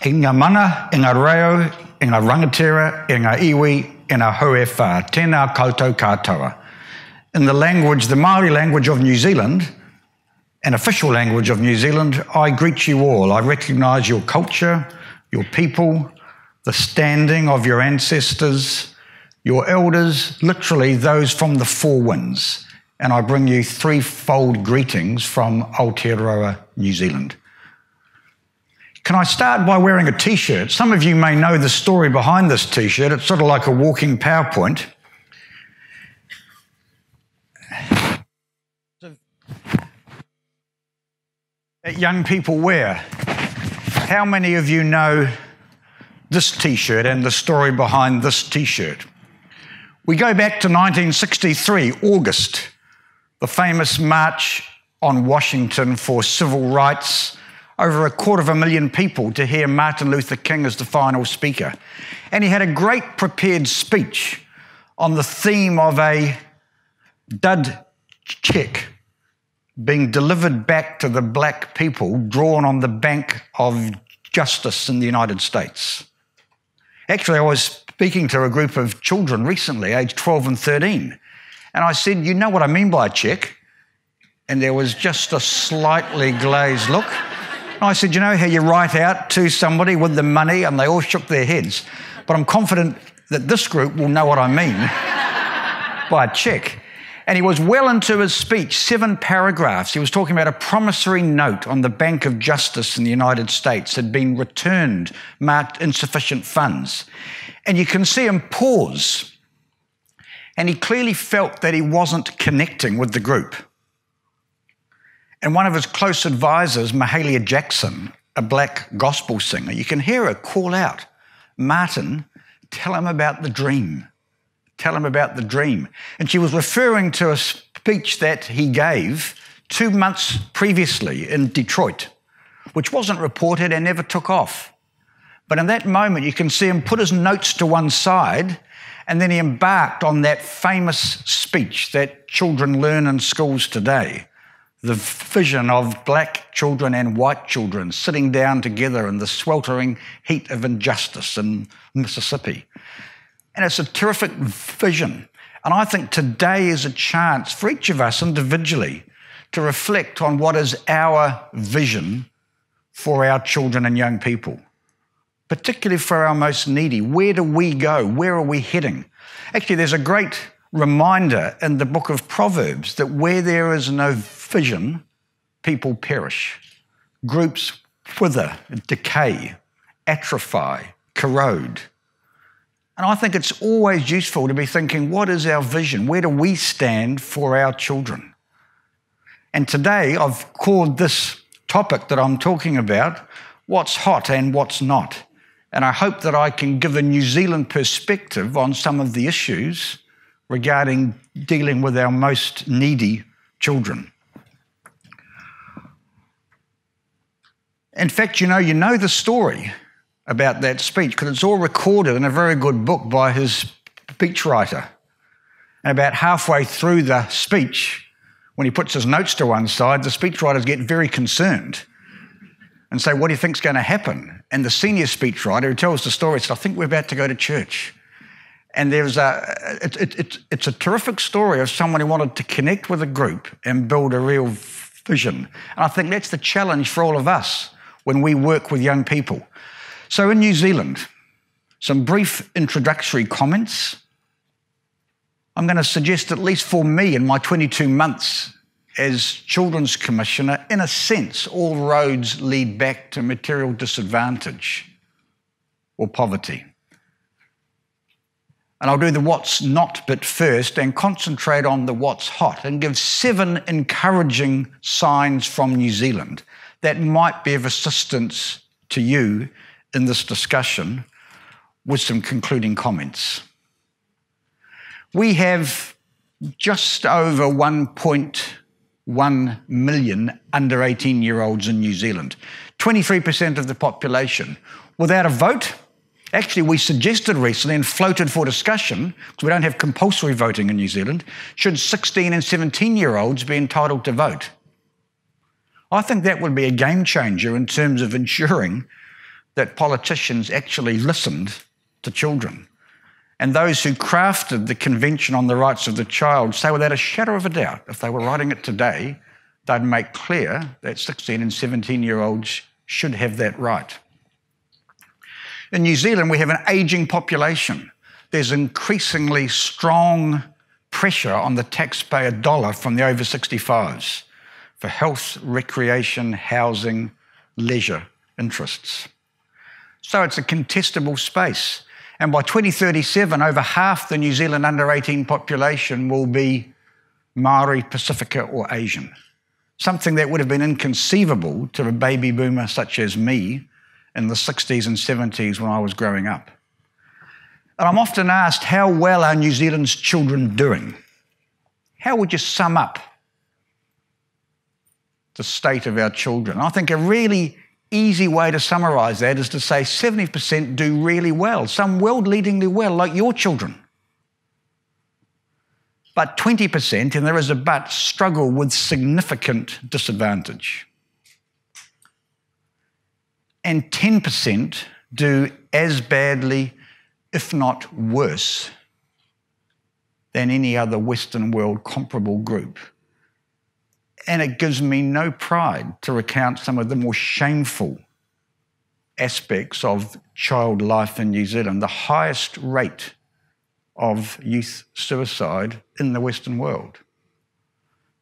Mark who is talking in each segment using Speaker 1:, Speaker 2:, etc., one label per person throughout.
Speaker 1: I ngā mana, i ngā reo, i ngā rangatira, i ngā iwi, i ngā hoe whā, tēnā koutou katoa. In the language, the Māori language of New Zealand, an official language of New Zealand, I greet you all. I recognise your culture, your people, the standing of your ancestors, your elders, literally those from the four winds. And I bring you threefold greetings from Aotearoa, New Zealand. Can I start by wearing a T-shirt? Some of you may know the story behind this T-shirt. It's sort of like a walking PowerPoint. That young people wear. How many of you know this T-shirt and the story behind this T-shirt? We go back to 1963, August, the famous March on Washington for civil rights. Over 250,000 people to hear Martin Luther King as the final speaker. And he had a great prepared speech on the theme of a dud check being delivered back to the black people drawn on the Bank of Justice in the United States. Actually, I was speaking to a group of children recently, aged 12 and 13, and I said, you know what I mean by a check? And there was just a slightly glazed look. I said, you know how you write out to somebody with the money? And they all shook their heads. But I'm confident that this group will know what I mean by a check. And he was well into his speech, 7 paragraphs. He was talking about a promissory note on the Bank of Justice in the United States had been returned, marked insufficient funds. And you can see him pause. And he clearly felt that he wasn't connecting with the group. And one of his close advisors, Mahalia Jackson, a black gospel singer, you can hear her call out, Martin, tell him about the dream. Tell him about the dream. And she was referring to a speech that he gave 2 months previously in Detroit, which wasn't reported and never took off. But in that moment, you can see him put his notes to one side, and then he embarked on that famous speech that children learn in schools today. The vision of black children and white children sitting down together in the sweltering heat of injustice in Mississippi. And it's a terrific vision. And I think today is a chance for each of us individually to reflect on what is our vision for our children and young people, particularly for our most needy. Where do we go? Where are we heading? Actually, there's a great reminder in the book of Proverbs that where there is no vision, people perish. Groups wither, decay, atrophy, corrode. And I think it's always useful to be thinking, what is our vision? Where do we stand for our children? And today I've called this topic that I'm talking about, what's hot and what's not. And I hope that I can give a New Zealand perspective on some of the issues regarding dealing with our most needy children. In fact, you know the story about that speech because it's all recorded in a very good book by his speechwriter. And about halfway through the speech, when he puts his notes to one side, the speechwriters get very concerned and say, what do you think's going to happen? And the senior speechwriter who tells the story says, I think we're about to go to church. And it's a terrific story of someone who wanted to connect with a group and build a real vision. And I think that's the challenge for all of us when we work with young people. So in New Zealand, some brief introductory comments. I'm going to suggest, at least for me in my 22 months as Children's Commissioner, in a sense, all roads lead back to material disadvantage or poverty. And I'll do the what's not bit first and concentrate on the what's hot and give 7 encouraging signs from New Zealand that might be of assistance to you in this discussion with some concluding comments. We have just over 1.1 million under 18-year-olds in New Zealand, 23% of the population. Without a vote, actually we suggested recently and floated for discussion, because we don't have compulsory voting in New Zealand, should 16 and 17-year-olds be entitled to vote? I think that would be a game changer in terms of ensuring that politicians actually listened to children. And those who crafted the Convention on the Rights of the Child say without a shadow of a doubt, if they were writing it today, they'd make clear that 16 and 17-year-olds should have that right. In New Zealand, we have an ageing population. There's increasingly strong pressure on the taxpayer dollar from the over 65s for health, recreation, housing, leisure interests. So it's a contestable space. And by 2037, over half the New Zealand under-18 population will be Māori, Pacifica or Asian, something that would have been inconceivable to a baby boomer such as me in the 60s and 70s when I was growing up. And I'm often asked, how well are New Zealand's children doing? How would you sum up the state of our children? I think a really easy way to summarise that is to say 70% do really well, some world-leadingly well, like your children. But 20%, and there is a but, struggle with significant disadvantage. And 10% do as badly, if not worse, than any other Western world comparable group. And it gives me no pride to recount some of the more shameful aspects of child life in New Zealand, the highest rate of youth suicide in the Western world,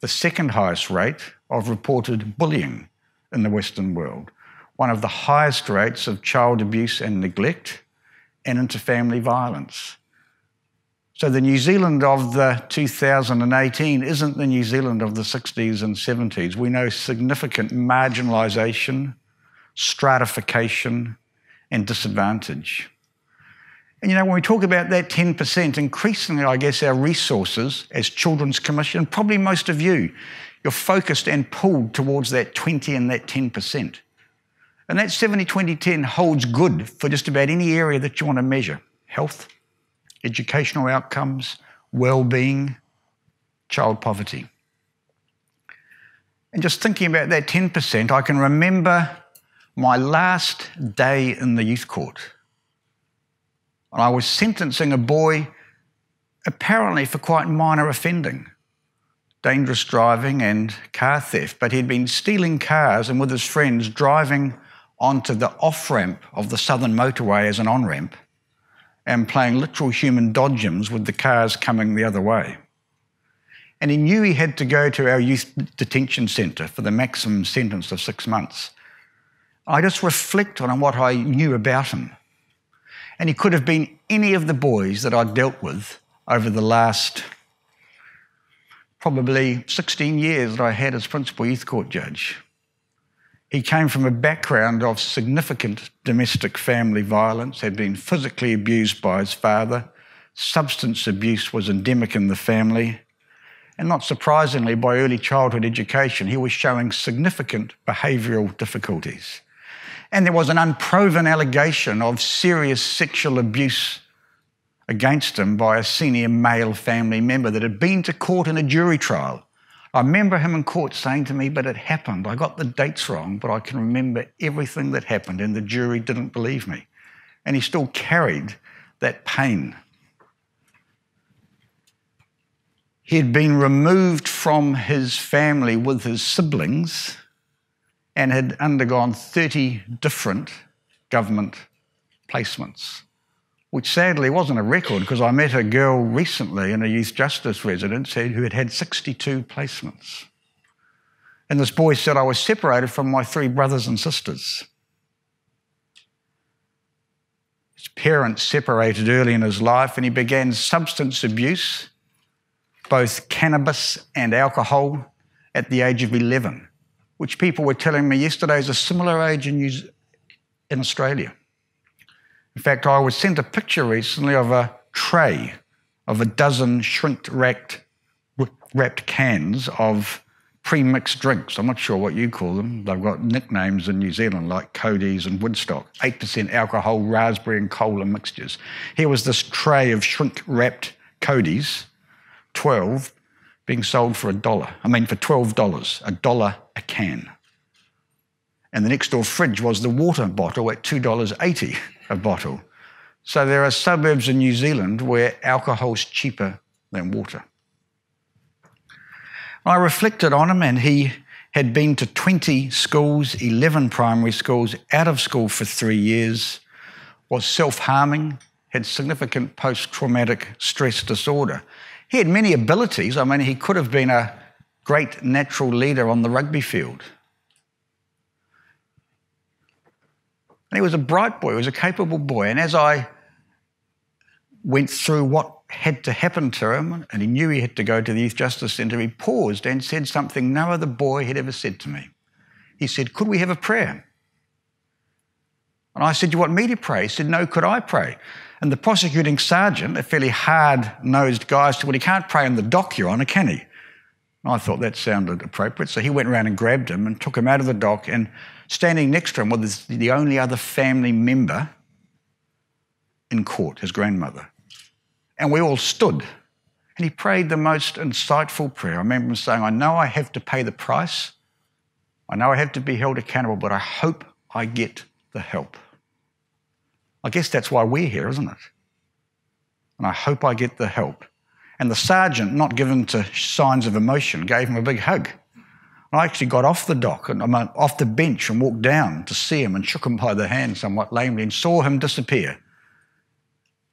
Speaker 1: the second highest rate of reported bullying in the Western world, one of the highest rates of child abuse and neglect and interfamily violence. So the New Zealand of the 2018 isn't the New Zealand of the 60s and 70s. We know significant marginalisation, stratification, and disadvantage. And when we talk about that 10%, increasingly, I guess, our resources as Children's Commission, probably most of you, you're focused and pulled towards that 20 and that 10%. And that 70-20-10 holds good for just about any area that you want to measure: health, educational outcomes, well-being, child poverty. And just thinking about that 10%, I can remember my last day in the youth court. And I was sentencing a boy apparently for quite minor offending, dangerous driving and car theft, but he'd been stealing cars and with his friends driving onto the off-ramp of the southern motorway as an on-ramp and playing literal human dodgems with the cars coming the other way. And he knew he had to go to our youth detention centre for the maximum sentence of 6 months. I just reflected on what I knew about him. And he could have been any of the boys that I'd dealt with over the last probably 16 years that I had as principal youth court judge. He came from a background of significant domestic family violence, had been physically abused by his father, substance abuse was endemic in the family, and not surprisingly, by early childhood education, he was showing significant behavioural difficulties. And there was an unproven allegation of serious sexual abuse against him by a senior male family member that had been to court in a jury trial. I remember him in court saying to me, but it happened. I got the dates wrong, but I can remember everything that happened, and the jury didn't believe me. And he still carried that pain. He had been removed from his family with his siblings and had undergone 30 different government placements, which sadly wasn't a record, because I met a girl recently in a youth justice residence who had had 62 placements. And this boy said, I was separated from my 3 brothers and sisters. His parents separated early in his life, and he began substance abuse, both cannabis and alcohol, at the age of 11, which people were telling me yesterday is a similar age in Australia. In fact, I was sent a picture recently of a tray of a dozen shrink-wrapped cans of pre-mixed drinks. I'm not sure what you call them. They've got nicknames in New Zealand like Cody's and Woodstock. 8% alcohol, raspberry and cola mixtures. Here was this tray of shrink-wrapped Cody's, 12, being sold for $1. I mean, for $12, $1 a can. And the next door fridge was the water bottle at $2.80 a bottle. So there are suburbs in New Zealand where alcohol's cheaper than water. I reflected on him, and he had been to 20 schools, 11 primary schools, out of school for 3 years, was self-harming, had significant post-traumatic stress disorder. He had many abilities. I mean, he could have been a great natural leader on the rugby field. And he was a bright boy, he was a capable boy. And as I went through what had to happen to him, and he knew he had to go to the Youth Justice Centre, he paused and said something no other boy had ever said to me. He said, "Could we have a prayer?" And I said, "You want me to pray?" He said, "No, could I pray?" And the prosecuting sergeant, a fairly hard-nosed guy, said, "Well, he can't pray in the dock you're on, can he?" And I thought that sounded appropriate. So he went around and grabbed him and took him out of the dock, and standing next to him was the only other family member in court, his grandmother. And we all stood. And he prayed the most insightful prayer. I remember him saying, "I know I have to pay the price. I know I have to be held accountable, but I hope I get the help." I guess that's why we're here, isn't it? And I hope I get the help. And the sergeant, not given to signs of emotion, gave him a big hug. And I actually got off the dock, and off the bench, and walked down to see him and shook him by the hand somewhat lamely and saw him disappear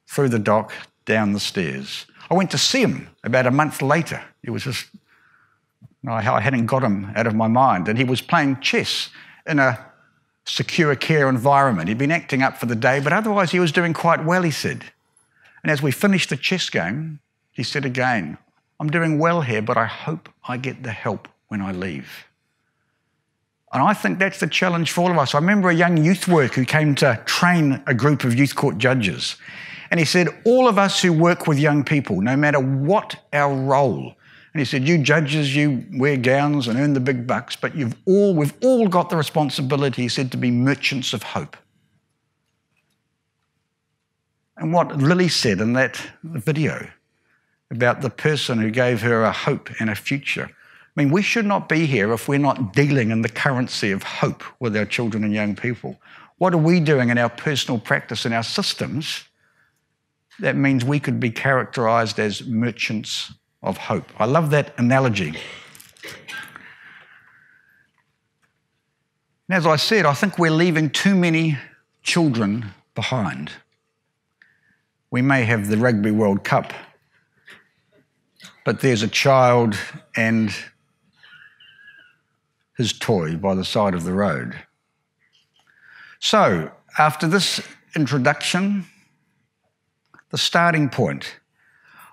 Speaker 1: through the dock, down the stairs. I went to see him about a month later. It was just, I hadn't got him out of my mind. And he was playing chess in a secure care environment. He'd been acting up for the day, but otherwise he was doing quite well, he said. And as we finished the chess game, he said again, "I'm doing well here, but I hope I get the help when I leave." And I think that's the challenge for all of us. I remember a young youth worker who came to train a group of youth court judges. And he said, all of us who work with young people, no matter what our role, and he said, you judges, you wear gowns and earn the big bucks, but we've all got the responsibility, he said, to be merchants of hope. And what Lily said in that video about the person who gave her a hope and a future, I mean, we should not be here if we're not dealing in the currency of hope with our children and young people. What are we doing in our personal practice and our systems that means we could be characterised as merchants of hope? I love that analogy. And as I said, I think we're leaving too many children behind. We may have the Rugby World Cup, but there's a child and his toy by the side of the road. So, after this introduction, the starting point,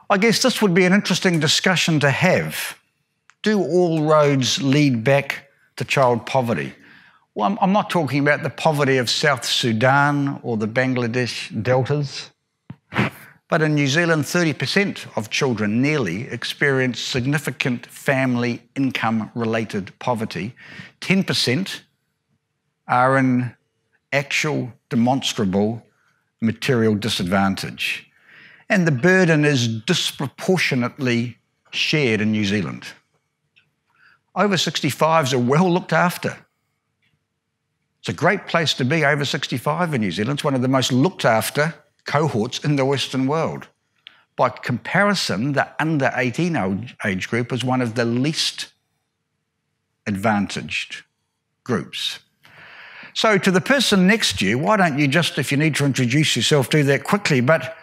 Speaker 1: I guess this would be an interesting discussion to have. Do all roads lead back to child poverty? Well, I'm not talking about the poverty of South Sudan or the Bangladesh deltas, but in New Zealand, 30% of children nearly experience significant family income-related poverty. 10% are in actual, demonstrable material disadvantage. And the burden is disproportionately shared in New Zealand. Over 65s are well looked after. It's a great place to be, over 65 in New Zealand. It's one of the most looked after cohorts in the Western world. By comparison, the under 18 age group is one of the least advantaged groups. So to the person next to you, why don't you just, if you need to introduce yourself, do that quickly. But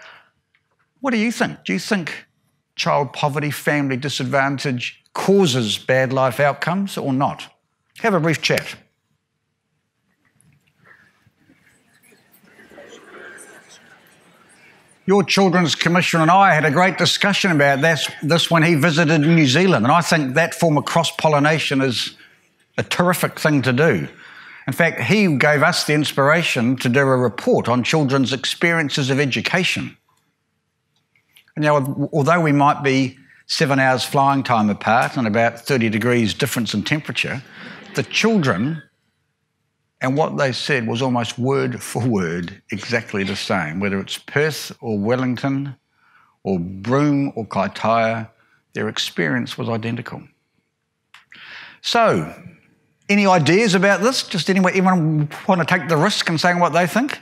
Speaker 1: what do you think? Do you think child poverty, family disadvantage causes bad life outcomes or not? Have a brief chat. Your Children's Commissioner and I had a great discussion about this when he visited New Zealand, and I think that form of cross-pollination is a terrific thing to do. In fact, he gave us the inspiration to do a report on children's experiences of education. And now, although we might be 7 hours flying time apart and about 30 degrees difference in temperature, the children and what they said was almost word for word exactly the same. Whether it's Perth or Wellington or Broome or Kaitaia, their experience was identical. So, Any ideas about this? Just anyone want to take the risk and saying what they think?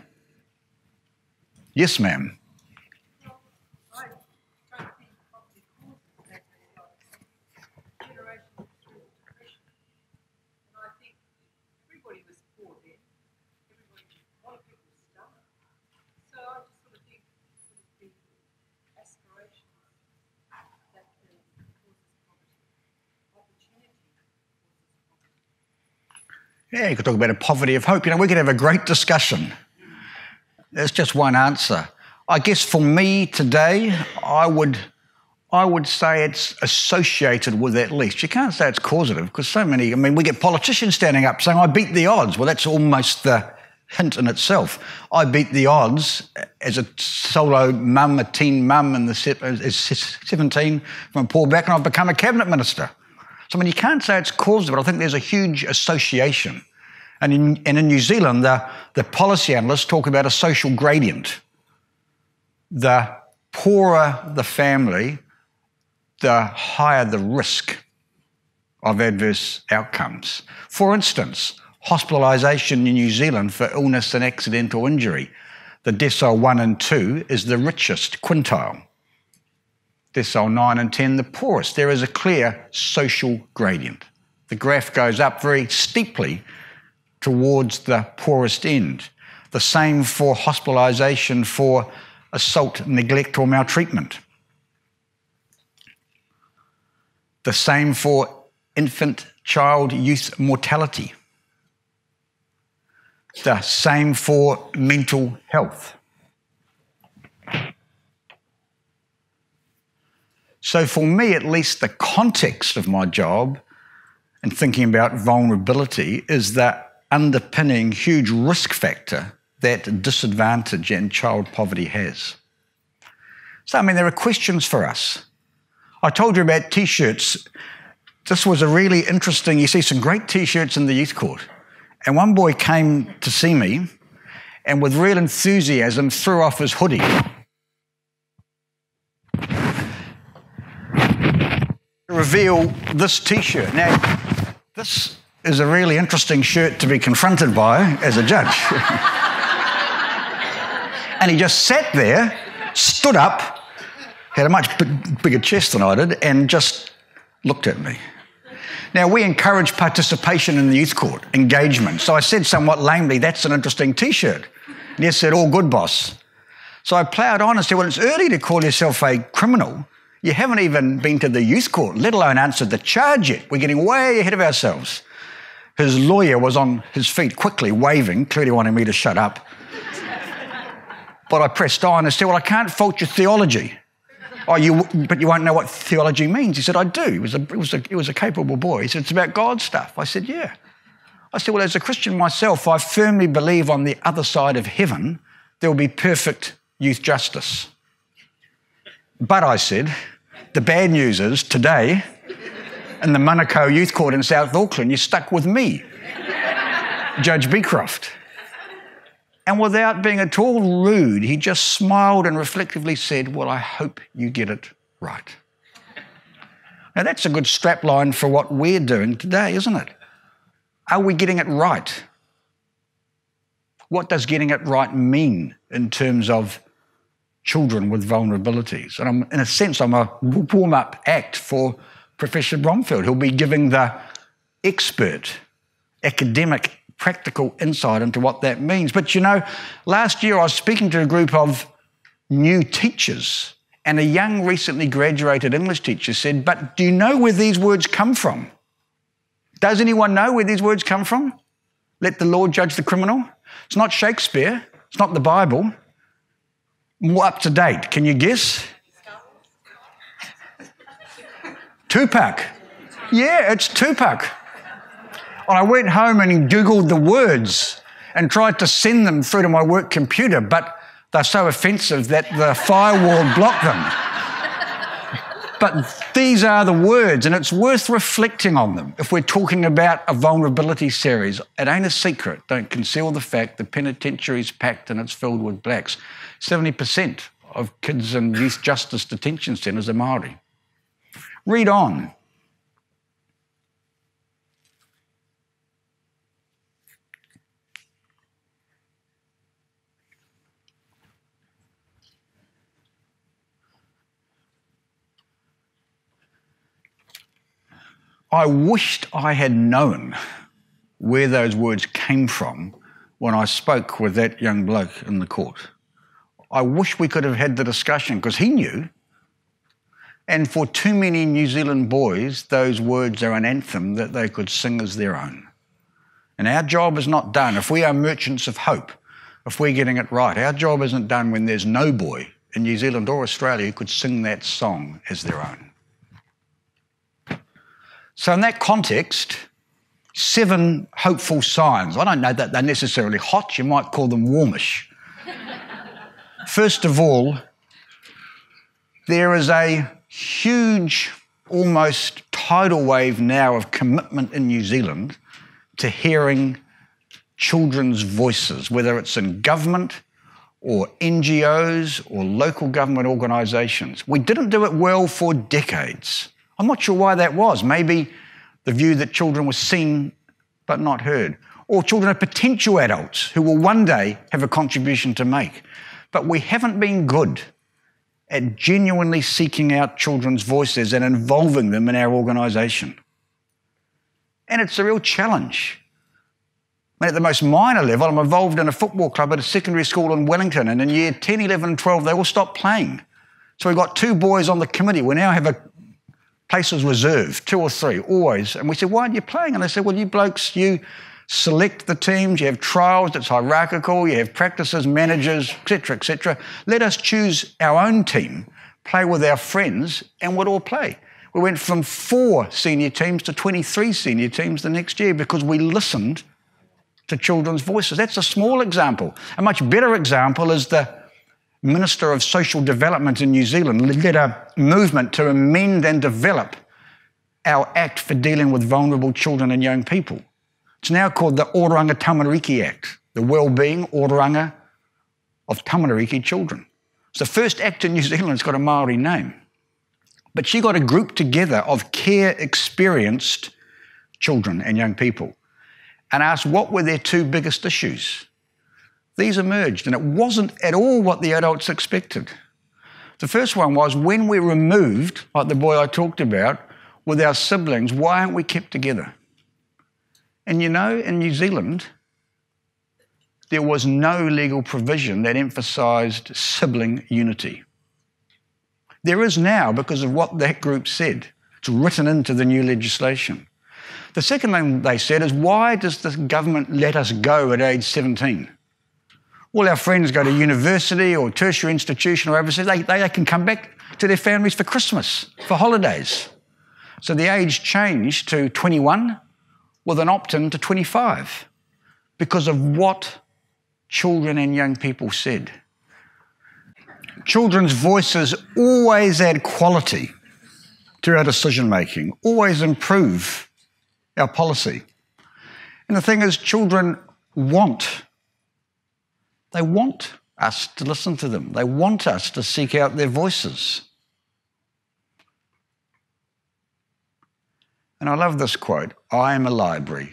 Speaker 1: Yes, ma'am. Yeah, you could talk about a poverty of hope. We could have a great discussion. There's just one answer. I guess for me today, I would say it's associated with at least. You can't say it's causative because we get politicians standing up saying, I beat the odds. Well, that's almost the hint in itself. I beat the odds as a solo mum, a teen mum as 17 from a poor background. I've become a cabinet minister. So, you can't say it's causative, but I think there's a huge association. And in New Zealand, the policy analysts talk about a social gradient. The poorer the family, the higher the risk of adverse outcomes. For instance, hospitalisation in New Zealand for illness and accidental injury. The decile 1 and 2 is the richest quintile. Decile 9 and 10, the poorest. There is a clear social gradient. The graph goes up very steeply towards the poorest end. The same for hospitalisation for assault, neglect or maltreatment. The same for infant, child, youth mortality. The same for mental health. So for me, at least, the context of my job and thinking about vulnerability is the underpinning huge risk factor that disadvantage and child poverty has. So, there are questions for us. I told you about T-shirts. This was a really interesting, you see some great T-shirts in the youth court. And one boy came to see me and with real enthusiasm threw off his hoodie. Reveal this T-shirt. Now, this is a really interesting shirt to be confronted by as a judge. And he just sat there, stood up, had a much bigger chest than I did, and just looked at me. Now, we encourage participation in the youth court, engagement. So I said somewhat lamely, that's an interesting T-shirt. And he said, all good, boss. So I ploughed on and said, well, it's early to call yourself a criminal. You haven't even been to the youth court, let alone answered the charge yet. We're getting way ahead of ourselves. His lawyer was on his feet quickly, waving, clearly wanting me to shut up. But I pressed on and said, well, I can't fault your theology. But you won't know what theology means. He said, I do. He was a capable boy. He said, it's about God's stuff. I said, yeah. I said, well, as a Christian myself, I firmly believe on the other side of heaven, there will be perfect youth justice. But I said, the bad news is today, in the Manukau Youth Court in South Auckland, you're stuck with me, Judge Becroft. And without being at all rude, he just smiled and reflectively said, well, I hope you get it right. Now, that's a good strapline for what we're doing today, isn't it? Are we getting it right? What does getting it right mean in terms of children with vulnerabilities? And in a sense, I'm a warm-up act for Professor Bromfield, who'll be giving the expert, academic, practical insight into what that means. But last year I was speaking to a group of new teachers, and a young, recently graduated English teacher said, but do you know where these words come from? Does anyone know where these words come from? Let the Lord judge the criminal. It's not Shakespeare. It's not the Bible. More up to date. Can you guess? Tupac. Yeah, it's Tupac. And I went home and Googled the words and tried to send them through to my work computer, but they're so offensive that the firewall blocked them. But these are the words, and it's worth reflecting on them if we're talking about a vulnerability series. It ain't a secret. Don't conceal the fact the penitentiary's packed and it's filled with blacks. 70% of kids in youth justice detention centres are Māori. Read on. I wished I had known where those words came from when I spoke with that young bloke in the court. I wish we could have had the discussion, because he knew. And for too many New Zealand boys, those words are an anthem that they could sing as their own. And our job is not done. If we are merchants of hope, if we're getting it right, our job isn't done when there's no boy in New Zealand or Australia who could sing that song as their own. So in that context, 7 hopeful signs. I don't know that they're necessarily hot. You might call them warmish. First of all, there is a huge, almost tidal wave now of commitment in New Zealand to hearing children's voices, whether it's in government or NGOs or local government organisations. We didn't do it well for decades. I'm not sure why that was. Maybe the view that children were seen but not heard, or children are potential adults who will one day have a contribution to make. But we haven't been good at genuinely seeking out children's voices and involving them in our organisation. And it's a real challenge. I mean, at the most minor level, I'm involved in a football club at a secondary school in Wellington, and in year 10, 11 and 12, they all stopped playing. So we've got 2 boys on the committee. We now have places reserved, 2 or 3, always. And we said, why aren't you playing? And they said, well, you blokes, you select the teams, you have trials, it's hierarchical, you have practices, managers, etc., etc. Let us choose our own team, play with our friends, and we'd all play. We went from 4 senior teams to 23 senior teams the next year because we listened to children's voices. That's a small example. A much better example is the Minister of Social Development in New Zealand led a movement to amend and develop our Act for dealing with vulnerable children and young people. It's now called the Oranga Tamariki Act, the Wellbeing Oranga of Tamariki children. It's the first act in New Zealand that's got a Māori name. But she got a group together of care-experienced children and young people and asked what were their 2 biggest issues. These emerged, and it wasn't at all what the adults expected. The first one was, when we're removed, like the boy I talked about, with our siblings, why aren't we kept together? And you know, in New Zealand, there was no legal provision that emphasised sibling unity. There is now because of what that group said. It's written into the new legislation. The second thing they said is, why does the government let us go at age 17? All our friends go to university or tertiary institution or overseas. They can come back to their families for Christmas, for holidays. So the age changed to 21 with an opt-in to 25 because of what children and young people said. Children's voices always add quality to our decision-making, always improve our policy. And the thing is, children want us to listen to them. They want us to seek out their voices. And I love this quote, I am a library,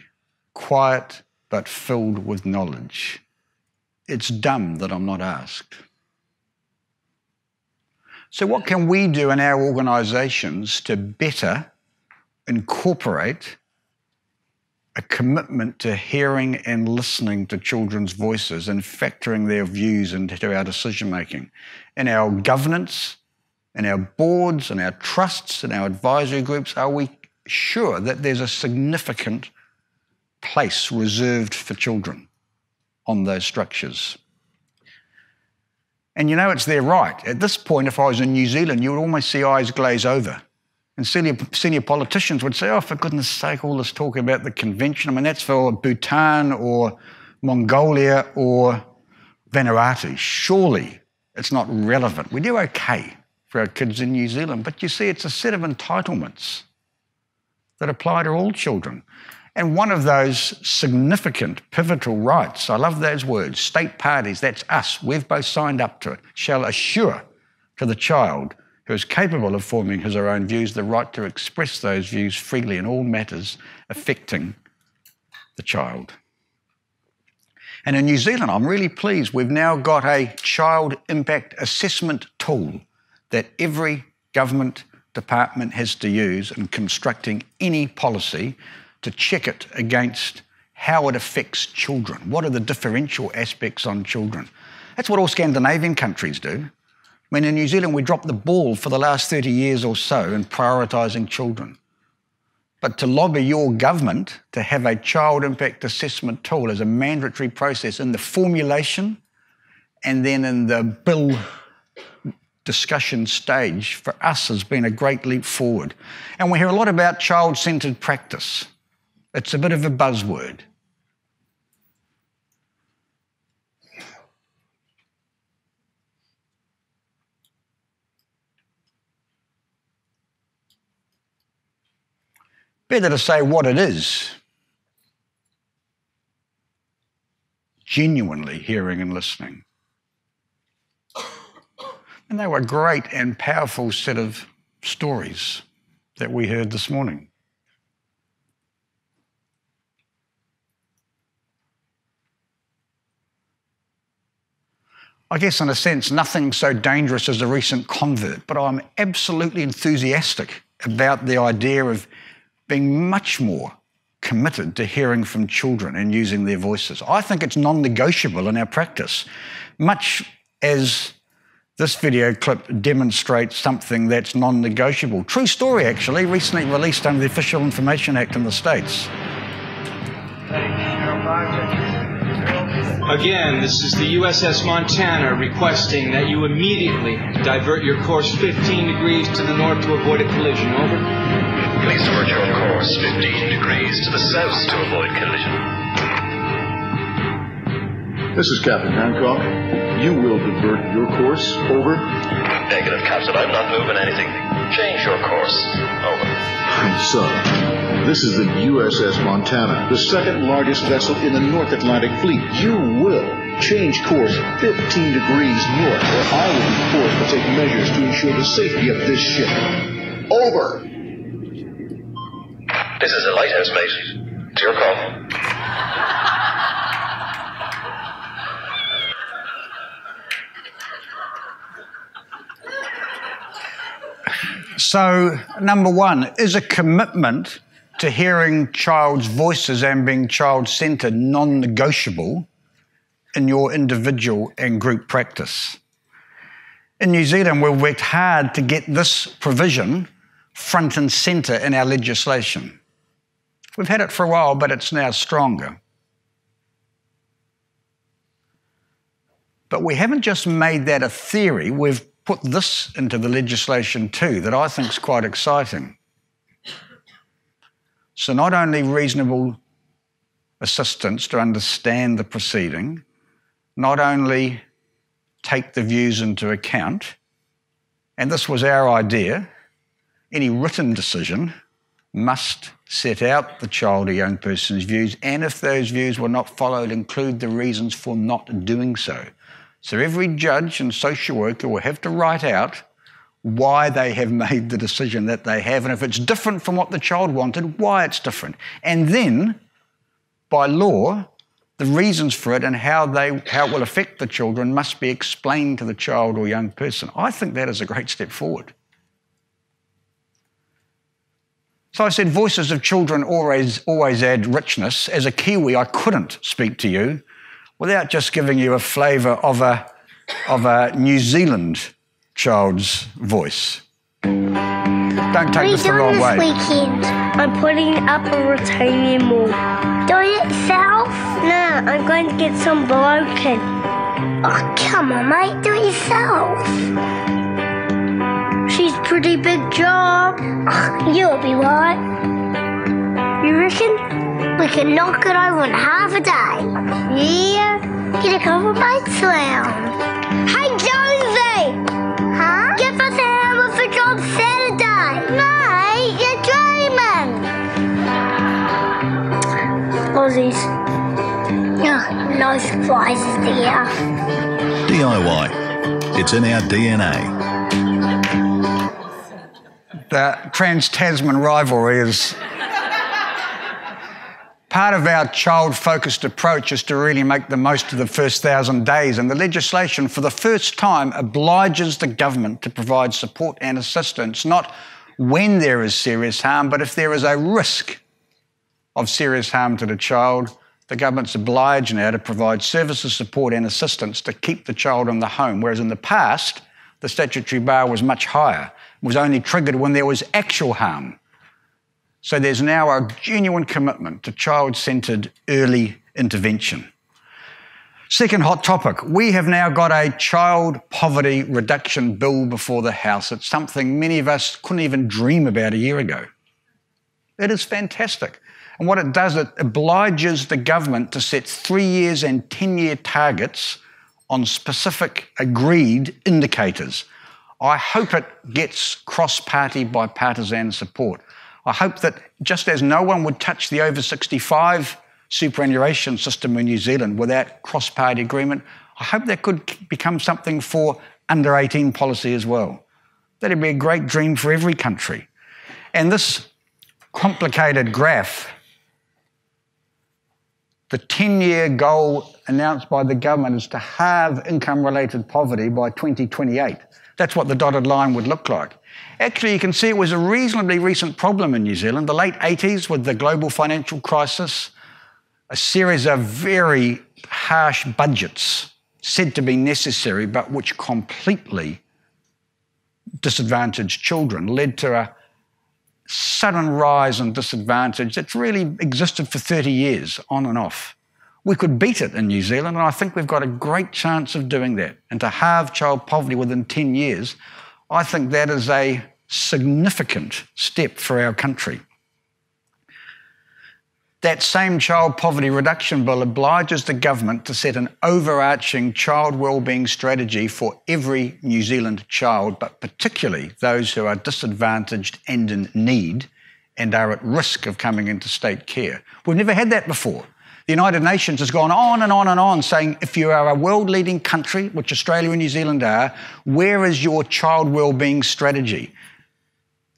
Speaker 1: quiet but filled with knowledge. It's dumb that I'm not asked. So what can we do in our organisations to better incorporate a commitment to hearing and listening to children's voices and factoring their views into our decision-making? In our governance, in our boards, in our trusts, in our advisory groups, are we sure that there's a significant place reserved for children on those structures? And you know it's their right. At this point, if I was in New Zealand, you would almost see eyes glaze over. And senior politicians would say, oh, for goodness sake, all this talk about the convention, I mean, that's for Bhutan or Mongolia or Vanuatu. Surely it's not relevant. We do okay for our kids in New Zealand, but you see, it's a set of entitlements that apply to all children. And one of those significant, pivotal rights, I love those words, state parties, that's us, we've both signed up to it, shall assure to the child who is capable of forming his or her own views the right to express those views freely in all matters affecting the child. And in New Zealand, I'm really pleased, we've now got a child impact assessment tool that every government department has to use in constructing any policy to check it against how it affects children. What are the differential aspects on children? That's what all Scandinavian countries do. I mean, in New Zealand, we dropped the ball for the last 30 years or so in prioritising children. But to lobby your government to have a child impact assessment tool as a mandatory process in the formulation and then in the bill discussion stage for us has been a great leap forward. And we hear a lot about child-centred practice. It's a bit of a buzzword. Better to say what it is. Genuinely hearing and listening. And they were a great and powerful set of stories that we heard this morning. I guess in a sense, nothing so dangerous as a recent convert, but I'm absolutely enthusiastic about the idea of being much more committed to hearing from children and using their voices. I think it's non-negotiable in our practice, much as this video clip demonstrates something that's non-negotiable. True story, actually, recently released under the Official Information Act in the States.
Speaker 2: Again, this is the USS Montana requesting that you immediately divert your course 15 degrees to the north to avoid a collision. Over.
Speaker 3: Please divert your course 15 degrees to the south to avoid collision.
Speaker 4: This is Captain Hancock. You will divert your course. Over.
Speaker 3: Negative, Captain. I'm not moving anything. Change your course. Over.
Speaker 4: So, this is the USS Montana, the second largest vessel in the North Atlantic Fleet. You will change course 15 degrees north, or I will be forced to take measures to ensure the safety of this ship. Over.
Speaker 3: This is a lighthouse, mate. It's your call.
Speaker 1: So, number one, is a commitment to hearing child's voices and being child-centred non-negotiable in your individual and group practice? In New Zealand, we've worked hard to get this provision front and centre in our legislation. We've had it for a while, but it's now stronger. But we haven't just made that a theory, we've put this into the legislation too, that I think is quite exciting. So not only reasonable assistance to understand the proceeding, not only take the views into account, and this was our idea, any written decision must set out the child or young person's views, and if those views were not followed, include the reasons for not doing so. So every judge and social worker will have to write out why they have made the decision that they have, and if it's different from what the child wanted, why it's different. And then, by law, the reasons for it and how it will affect the children must be explained to the child or young person. I think that is a great step forward. So I said voices of children always add richness. As a Kiwi, I couldn't speak to you without just giving you a flavour of a New Zealand child's voice. Don't take this the wrong way.
Speaker 5: This weekend, I'm putting up a retaining wall. Do it yourself? No, I'm going to get some broken. Oh, come on, mate, do it yourself. She's a pretty big job. Oh, you'll be right. You reckon? We can knock it over in half a day. Yeah, get a couple bites around. Hey, Jonesy! Huh? Give us a hammer for job Saturday. Mate, you're dreaming. Aussies. Oh, no surprises there.
Speaker 6: DIY. It's in our DNA.
Speaker 1: The Trans-Tasman rivalry is part of our child-focused approach is to really make the most of the first 1,000 days, and the legislation for the first time obliges the government to provide support and assistance, not when there is serious harm, but if there is a risk of serious harm to the child, the government's obliged now to provide services, support and assistance to keep the child in the home, whereas in the past, the statutory bar was much higher. It was only triggered when there was actual harm. So there's now a genuine commitment to child-centred early intervention. Second hot topic, we have now got a child poverty reduction bill before the House. It's something many of us couldn't even dream about a year ago. It is fantastic. And what it does, it obliges the government to set 3 years and 10-year targets on specific agreed indicators. I hope it gets cross-party bipartisan support. I hope that just as no one would touch the over 65 superannuation system in New Zealand without cross-party agreement, I hope that could become something for under 18 policy as well. That'd be a great dream for every country. And this complicated graph, the 10-year goal announced by the government is to halve income-related poverty by 2028. That's what the dotted line would look like. Actually, you can see it was a reasonably recent problem in New Zealand. The late 80s with the global financial crisis, a series of very harsh budgets said to be necessary, but which completely disadvantaged children, led to a sudden rise in disadvantage that's really existed for 30 years, on and off. We could beat it in New Zealand, and I think we've got a great chance of doing that. And to halve child poverty within 10 years, I think that is a significant step for our country. That same child poverty reduction bill obliges the government to set an overarching child wellbeing strategy for every New Zealand child, but particularly those who are disadvantaged and in need and are at risk of coming into state care. We've never had that before. The United Nations has gone on and on and on saying, if you are a world-leading country, which Australia and New Zealand are, where is your child wellbeing strategy?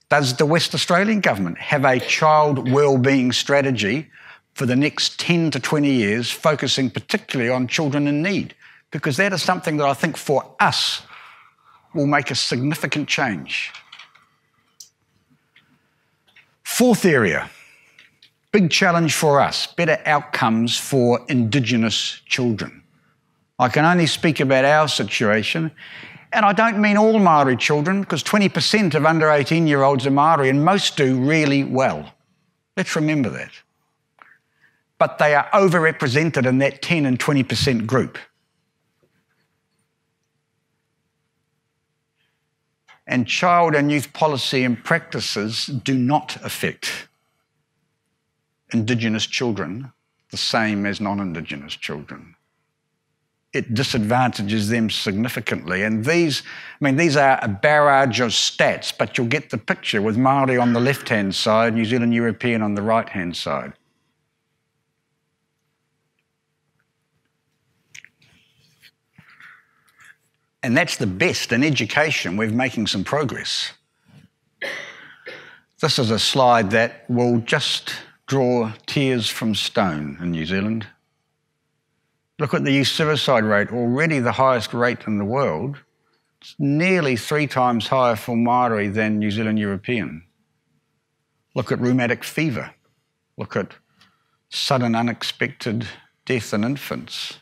Speaker 1: Does the West Australian government have a child wellbeing strategy for the next 10 to 20 years, focusing particularly on children in need? Because that is something that I think for us will make a significant change. Fourth area, big challenge for us, better outcomes for Indigenous children. I can only speak about our situation, and I don't mean all Māori children, because 20% of under 18-year-olds are Māori, and most do really well. Let's remember that. But they are overrepresented in that 10 and 20% group. And child and youth policy and practices do not affect Indigenous children the same as non-Indigenous children. It disadvantages them significantly. And these are a barrage of stats, but you'll get the picture with Māori on the left-hand side, New Zealand European on the right-hand side. And that's the best in education. We're making some progress. This is a slide that will just draw tears from stone in New Zealand. Look at the youth suicide rate, already the highest rate in the world. It's nearly 3 times higher for Māori than New Zealand European. Look at rheumatic fever. Look at sudden unexpected death in infants.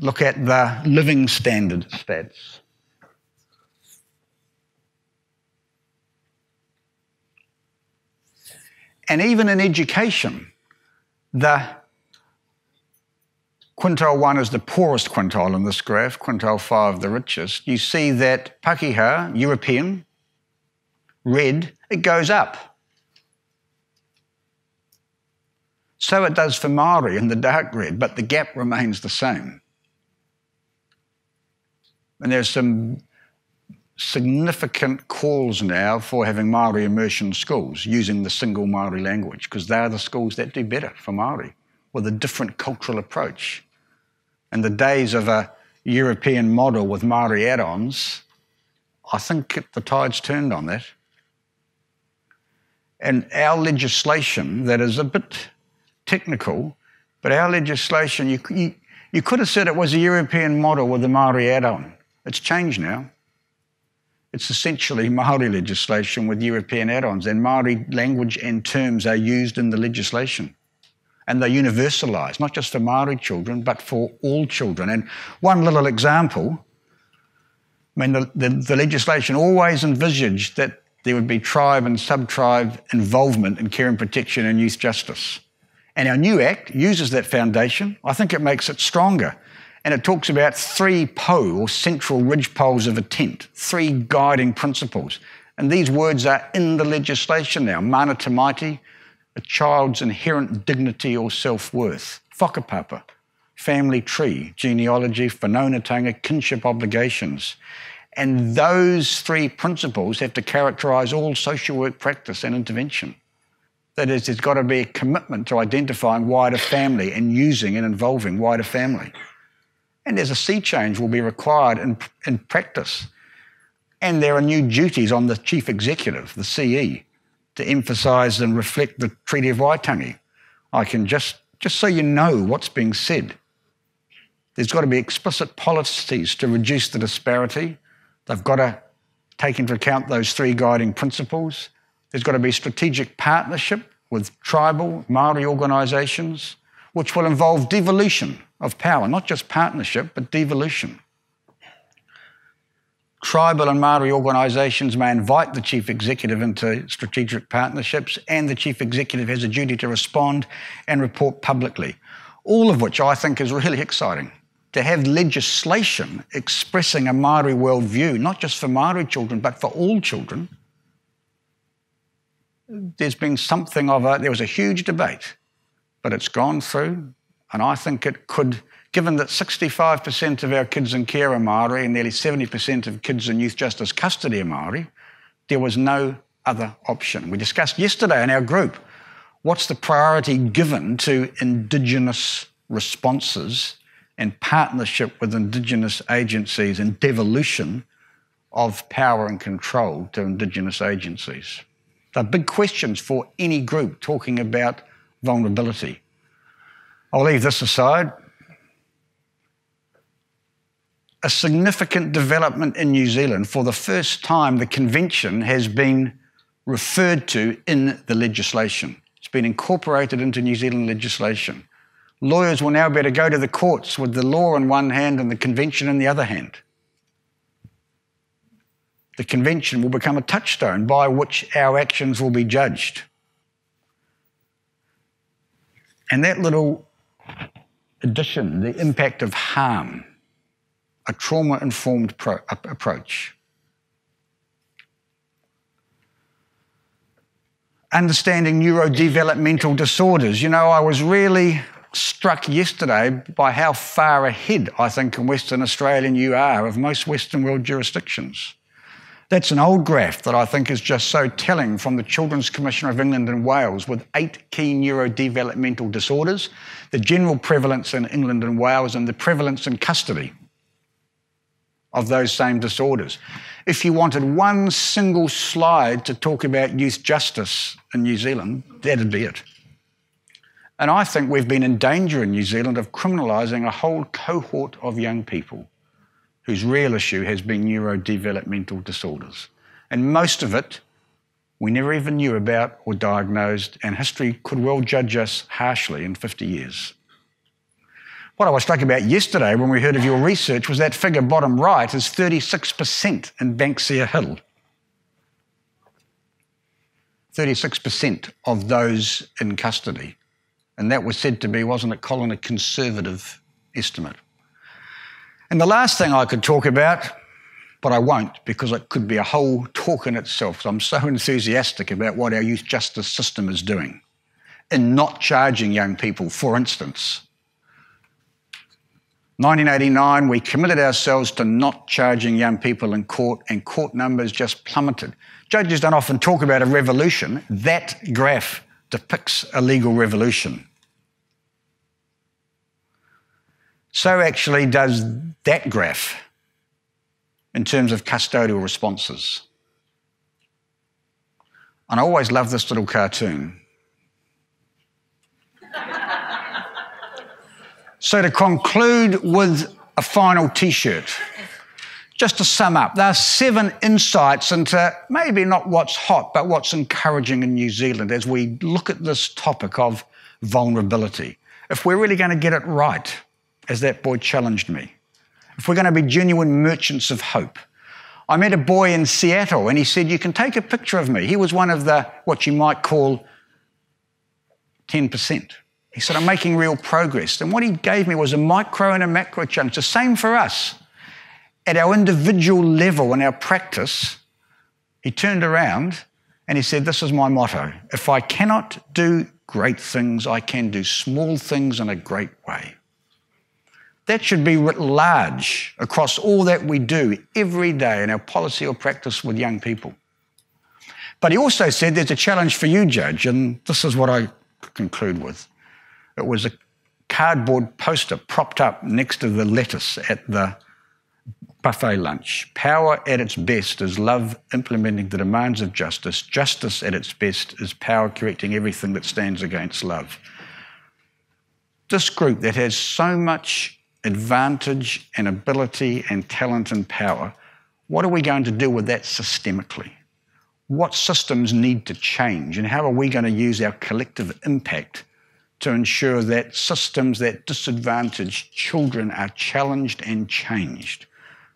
Speaker 1: Look at the living standard stats. And even in education, the quintile 1 is the poorest quintile in this graph, quintile 5 the richest. You see that Pakeha, European, red, it goes up. So it does for Māori in the dark red, but the gap remains the same. And there's some significant calls now for having Māori immersion schools using the single Māori language, because they are the schools that do better for Māori with a different cultural approach. And the days of a European model with Māori add-ons, I think the tide's turned on that. And our legislation, that is a bit technical, but our legislation, you could have said it was a European model with the Māori add-on. It's changed now. It's essentially Māori legislation with European add-ons, and Māori language and terms are used in the legislation. And they're universalised, not just for Māori children, but for all children. And one little example, I mean, the legislation always envisaged that there would be tribe and sub-tribe involvement in care and protection and youth justice. And our new Act uses that foundation. I think it makes it stronger. And it talks about 3 po, or central ridge poles of intent, 3 guiding principles. And these words are in the legislation now. Mana tamaiti, a child's inherent dignity or self-worth. Whakapapa, family tree, genealogy, whanaunatanga, kinship obligations. And those 3 principles have to characterise all social work practice and intervention. That is, there's got to be a commitment to identifying wider family and using and involving wider family. And there's a sea change will be required in practice. And there are new duties on the Chief Executive, the CE, to emphasise and reflect the Treaty of Waitangi. I can just so you know what's being said. There's got to be explicit policies to reduce the disparity. They've got to take into account those 3 guiding principles. There's got to be strategic partnership with tribal Māori organisations, which will involve devolution of power, not just partnership, but devolution. Tribal and Māori organisations may invite the Chief Executive into strategic partnerships, and the Chief Executive has a duty to respond and report publicly, all of which I think is really exciting. To have legislation expressing a Māori worldview, not just for Māori children, but for all children. There's been there was a huge debate, but it's gone through, and I think it could, given that 65% of our kids in care are Māori and nearly 70% of kids in youth justice custody are Māori, there was no other option. We discussed yesterday in our group, what's the priority given to Indigenous responses and partnership with Indigenous agencies and devolution of power and control to Indigenous agencies. They're big questions for any group talking about vulnerability. I'll leave this aside. A significant development in New Zealand. For the first time, the convention has been referred to in the legislation. It's been incorporated into New Zealand legislation. Lawyers will now be able to go to the courts with the law in one hand and the convention in the other hand. The convention will become a touchstone by which our actions will be judged. And that little addition, the impact of harm, a trauma-informed approach. Understanding neurodevelopmental disorders. You know, I was really struck yesterday by how far ahead, I think, in Western Australia you are of most Western world jurisdictions. That's an old graph that I think is just so telling from the Children's Commissioner of England and Wales, with 8 key neurodevelopmental disorders, the general prevalence in England and Wales, and the prevalence in custody of those same disorders. If you wanted one single slide to talk about youth justice in New Zealand, that'd be it. And I think we've been in danger in New Zealand of criminalising a whole cohort of young people whose real issue has been neurodevelopmental disorders. And most of it we never even knew about or diagnosed, and history could well judge us harshly in 50 years. What I was struck about yesterday when we heard of your research was that figure bottom right is 36% in Banksia Hill. 36% of those in custody. And that was said to be, wasn't it, Colin, a conservative estimate? And the last thing I could talk about, but I won't because it could be a whole talk in itself. So I'm so enthusiastic about what our youth justice system is doing in not charging young people. For instance, 1989, we committed ourselves to not charging young people in court, and court numbers just plummeted. Judges don't often talk about a revolution. That graph depicts a legal revolution. So actually does that graph in terms of custodial responses. And I always love this little cartoon. So to conclude with a final T-shirt, Just to sum up, there are 7 insights into maybe not what's hot, but what's encouraging in New Zealand as we look at this topic of vulnerability. If we're really going to get it right, as that boy challenged me, if we're going to be genuine merchants of hope. I met a boy in Seattle and he said, you can take a picture of me. He was one of the, what you might call 10%. He said, I'm making real progress. And what he gave me was a micro and a macro challenge. The same for us. At our individual level in our practice, he turned around and he said, this is my motto. If I cannot do great things, I can do small things in a great way. That should be writ large across all that we do every day in our policy or practice with young people. But he also said there's a challenge for you, Judge, and this is what I conclude with. It was a cardboard poster propped up next to the lettuce at the buffet lunch. Power at its best is love implementing the demands of justice. Justice at its best is power correcting everything that stands against love. This group that has so much advantage and ability and talent and power, what are we going to do with that systemically? What systems need to change, and how are we going to use our collective impact to ensure that systems that disadvantage children are challenged and changed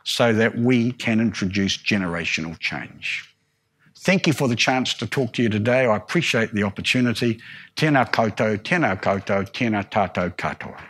Speaker 1: so that we can introduce generational change? Thank you for the chance to talk to you today. I appreciate the opportunity. Tēnā koutou, tēnā koutou, tēnā tātou katoa.